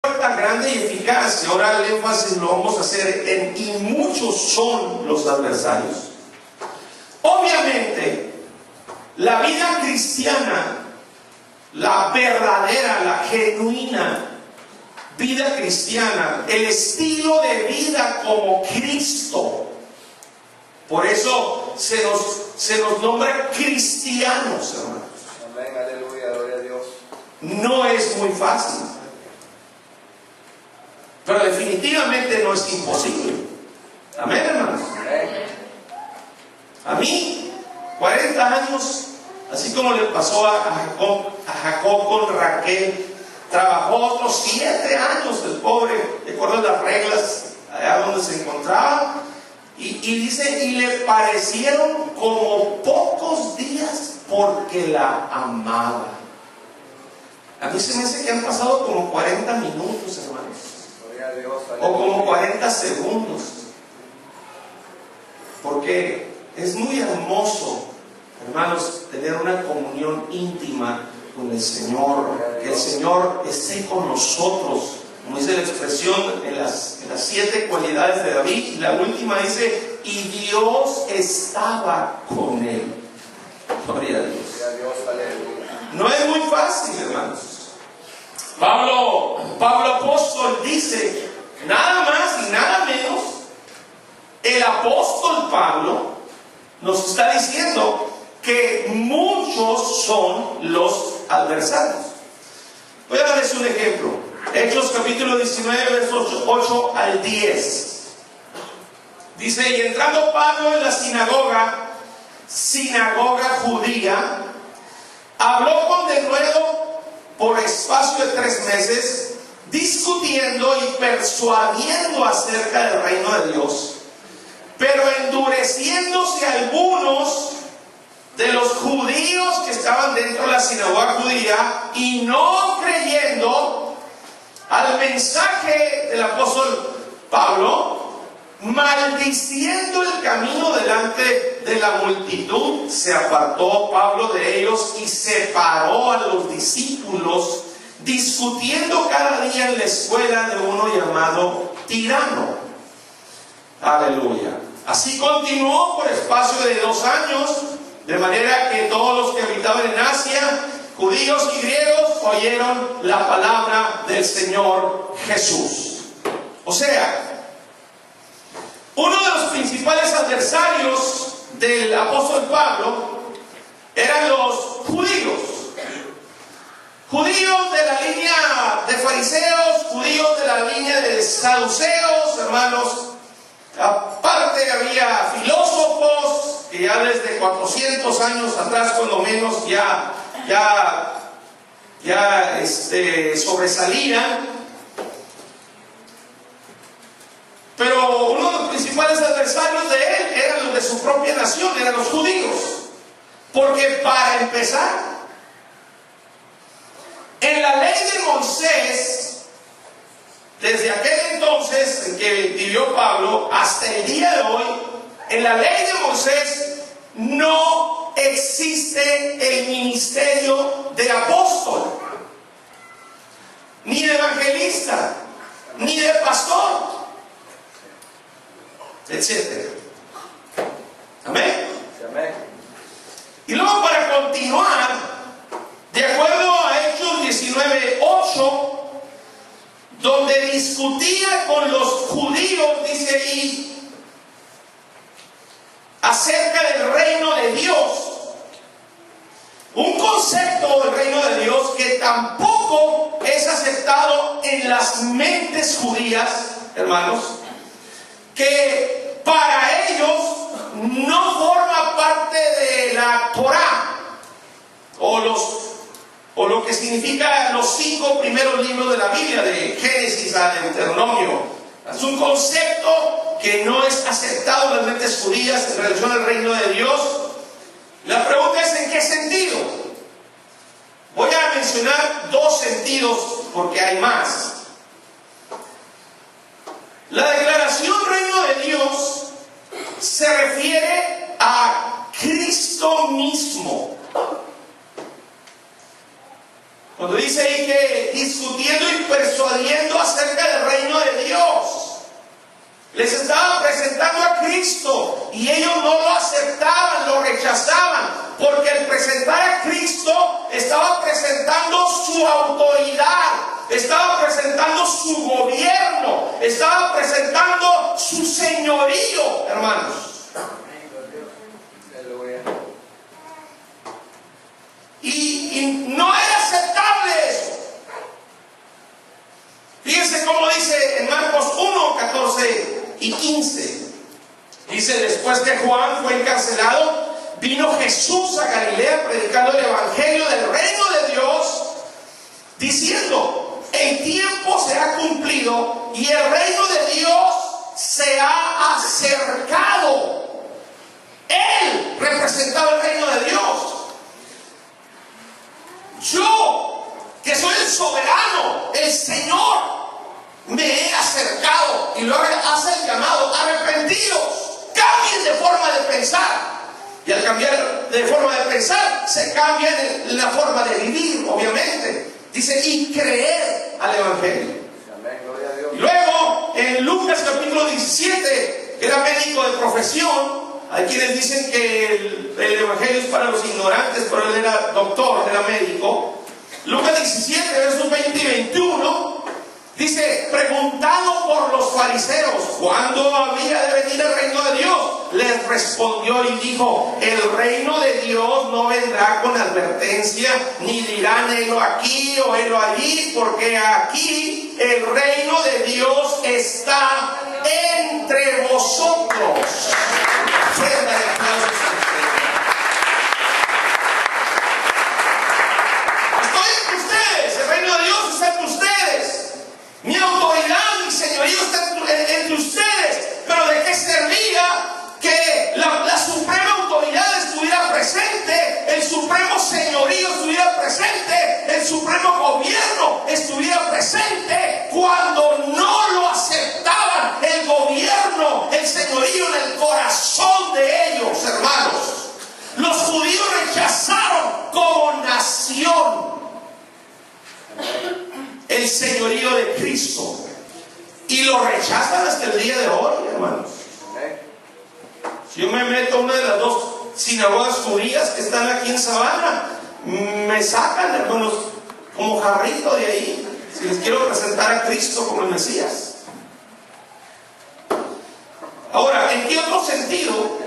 tan grande y eficaz, y ahora el énfasis lo vamos a hacer en y muchos son los adversarios. Obviamente, la vida cristiana, la verdadera, la genuina vida cristiana, el estilo de vida como Cristo, por eso se nos nombra cristianos, hermanos. Amén, aleluya, gloria a Dios. No es muy fácil, pero definitivamente no es imposible. Amén, hermanos. Amén. A mí, 40 años, así como le pasó a Jacob con Raquel, trabajó otros 7 años el pobre, de acuerdo a las reglas allá donde se encontraba, y dice, y le parecieron como pocos días porque la amaba. A mí se me hace que han pasado como 40 minutos, hermanos, Gloria a Dios, o como 40 segundos, porque es muy hermoso, hermanos, tener una comunión íntima con el Señor, que el Señor esté con nosotros, como dice la expresión en las 7 cualidades de David, y la última dice, y Dios estaba con él. Gloria a Dios. Gloria a Dios, aleluya. No es muy fácil, hermanos. Pablo apóstol dice, nada más y nada menos, el apóstol Pablo nos está diciendo que muchos son los adversarios. Voy a darles un ejemplo. Hechos capítulo 19, versos 8 al 10. Dice, y entrando Pablo en la sinagoga judía, habló con denuedo por espacio de 3 meses, discutiendo y persuadiendo acerca del reino de Dios, pero endureciéndose algunos de los judíos que estaban dentro de la sinagoga judía y no creyendo al mensaje del apóstol Pablo, maldiciendo el camino delante de la multitud, se apartó Pablo de ellos y separó a los discípulos, discutiendo cada día en la escuela de uno llamado Tirano. Aleluya. Así continuó por espacio de 2 años, de manera que todos los que habitaban en Asia, judíos y griegos, oyeron la palabra del Señor Jesús. O sea, uno de los principales adversarios del apóstol Pablo eran los judíos. Judíos de la línea de fariseos, judíos de la línea de saduceos, hermanos. Aparte había filósofos que ya desde 400 años atrás, cuando menos, ya sobresalían. Pero uno de los principales adversarios de él eran los de su propia nación, eran los judíos. Porque para empezar, en la ley de Moisés, desde aquel entonces en que vivió Pablo hasta el día de hoy, en la ley de Moisés no existe el ministerio de apóstol, ni de evangelista, ni de pastor, etcétera. Amén. Amén. Y luego, para continuar, de acuerdo a Hechos 19:8, donde discutía con los judíos, dice ahí, acerca del reino de Dios, un concepto del reino de Dios que tampoco es aceptado en las mentes judías, hermanos, que para ellos no forma parte de la Torá, o lo que significa los 5 primeros libros de la Biblia, de Génesis a Deuteronomio. Es un concepto que no es aceptado en las mentes judías en relación al reino de Dios. La pregunta es, ¿en qué sentido? Voy a mencionar 2 sentidos porque hay más. La declaración reino de Dios se refiere a Cristo mismo. Cuando dice ahí que discutiendo y persuadiendo Les estaba presentando a Cristo y ellos no lo aceptaban, lo rechazaban, porque el presentar a Cristo estaba presentando su autoridad, estaba presentando su gobierno, estaba presentando su señorío, hermanos. Y no era aceptable eso. Fíjense cómo dice en Marcos 1, 14 y 15. Dice: después que Juan fue encarcelado, vino Jesús a Galilea predicando el evangelio del reino de Dios, diciendo: el tiempo se ha cumplido y el reino de Dios se ha acercado. Él representaba el reino de Dios. Yo, que soy el soberano, el Señor, me he acercado. Y luego hace el llamado: arrepentidos, cambien de forma de pensar. Y al cambiar de forma de pensar, se cambia la forma de vivir, obviamente. Dice: y creer al evangelio. Amén, gloria a Dios. Y luego en Lucas capítulo 17, era médico de profesión. Hay quienes dicen que el evangelio es para los ignorantes, pero él era doctor, era médico. Lucas 17, versos 20 y 21, dice: preguntado por los fariseos cuándo había de venir el reino de Dios, les respondió y dijo: el reino de Dios no vendrá con advertencia, ni dirán helo aquí o helo allí, porque aquí el reino de Dios está entre vosotros. Ofrenda de aplausos. Estoy entre ustedes, el reino de Dios está entre ustedes. Mi autoridad, mi señorío está entre ustedes. Pero ¿de qué servía que la suprema autoridad estuviera presente, el supremo señorío estuviera presente, el supremo gobierno estuviera presente, cuando no lo aceptaban el gobierno, el señorío en el corazón de ellos, hermanos? Los judíos rechazaron como nación el señorío de Cristo y lo rechazan hasta el día de hoy, hermanos. Si yo me meto a una de las dos sinagogas judías que están aquí en Sabana, me sacan, hermanos, como jarrito de ahí, si les quiero presentar a Cristo como el Mesías. Ahora, ¿en qué otro sentido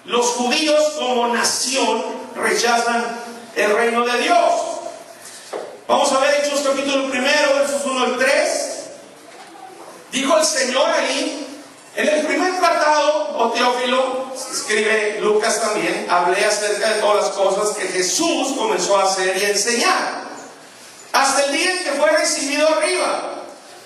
los judíos como nación rechazan el reino de Dios? Vamos a ver Hechos capítulo 1, versos 1 al 3. Dijo el Señor ahí, en el primer tratado, o Teófilo, escribe Lucas también, hablé acerca de todas las cosas que Jesús comenzó a hacer y a enseñar, hasta el día en que fue recibido arriba,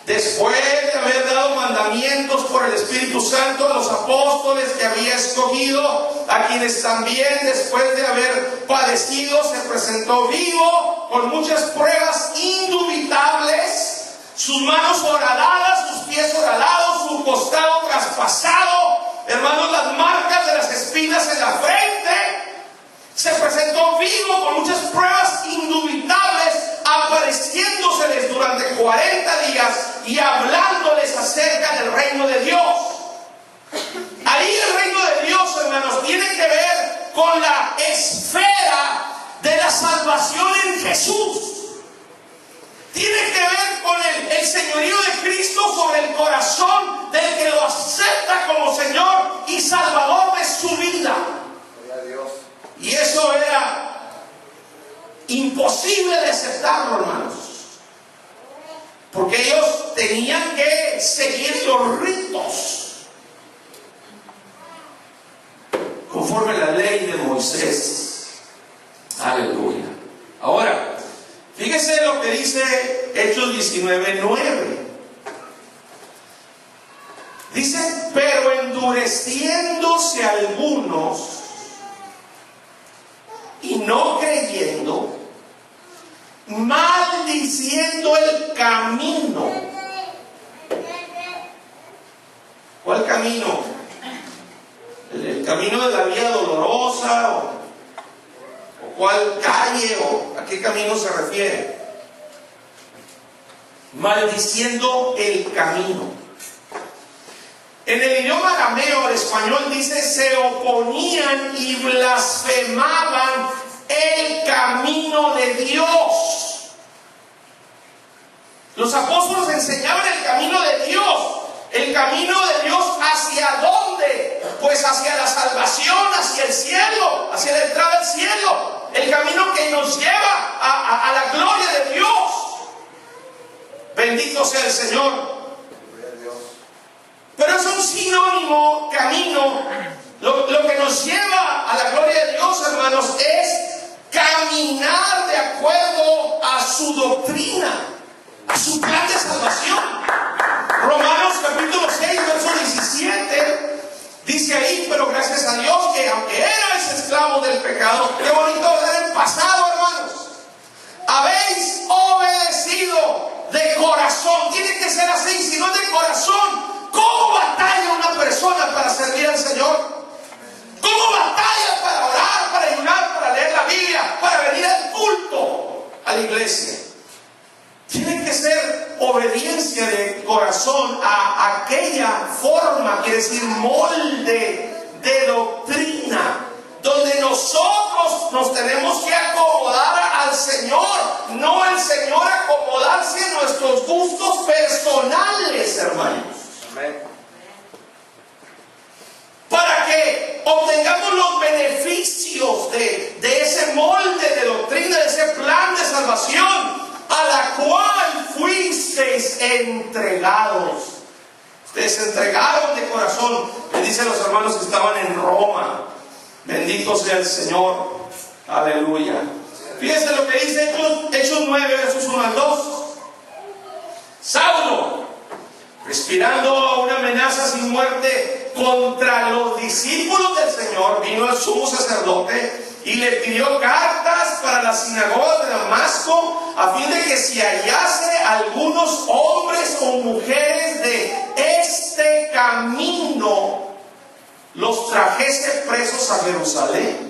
después de haber dado mandamientos por el Espíritu Santo a los apóstoles que había escogido, a quienes también después de haber padecido se presentó vivo con muchas pruebas indubitables, sus manos horadadas, sus pies horadados, su costado traspasado, hermanos, las marcas de las espinas en la frente. Se presentó vivo con muchas pruebas indubitables, apareciéndoseles durante 40 días y hablándoles acerca del reino de Dios. Ahí el reino de Dios, hermanos, tiene que ver con la esfera de la salvación en Jesús. Tiene que ver con el señorío de Cristo sobre el corazón del que lo acepta como Señor y Salvador de su vida. Gloria a Dios. Y eso era imposible de aceptarlo, hermanos, porque ellos tenían que seguir los ritos conforme a la ley de Moisés. Aleluya. Ahora, fíjese lo que dice Hechos 19:9. Dice: pero endureciéndose algunos y no creyendo, maldiciendo el camino. ¿Cuál camino? ¿El camino de la vía dolorosa? ¿O cuál calle? ¿O a qué camino se refiere? Maldiciendo el camino. En el idioma arameo, el español dice, se oponían y blasfemaban el camino de Dios. Los apóstoles enseñaban el camino de Dios. ¿El camino de Dios hacia dónde? Pues hacia la salvación, hacia el cielo, hacia la entrada al cielo. El camino que nos lleva a la gloria de Dios. Bendito sea el Señor. Gloria a Dios. Pero es un sinónimo, camino. Lo que nos lleva a la gloria de Dios, hermanos, es caminar de acuerdo a su doctrina, a su plan de salvación. Romanos capítulo 6, verso 17, dice ahí, pero gracias a Dios que aunque erais esclavos del pecado, qué bonito ver el pasado, hermanos, habéis obedecido de corazón. Tiene que ser así, si no de corazón. ¿Cómo batalla una persona para servir al Señor? ¿Cómo batalla para orar, para ayunar, para leer la Biblia, para venir al culto, a la iglesia? Tiene que ser obediencia de corazón a aquella forma, quiere decir molde de doctrina, donde nosotros nos tenemos que acomodar al Señor, no el Señor acomodarse a nuestros gustos personales, hermanos. Amén. Para que obtengamos los beneficios de ese molde de doctrina, de ese plan de salvación a la cual fuisteis entregados. Ustedes se entregaron de corazón. Me dicen los hermanos que estaban en Roma. Bendito sea el Señor. Aleluya. Fíjense lo que dice Hechos 9, versos 1 al 2. Saulo, respirando una amenaza sin muerte contra los discípulos del Señor, vino al sumo sacerdote y le pidió cartas para las sinagogas de Damasco, a fin de que si hallase algunos hombres o mujeres de este camino, los trajese presos a Jerusalén.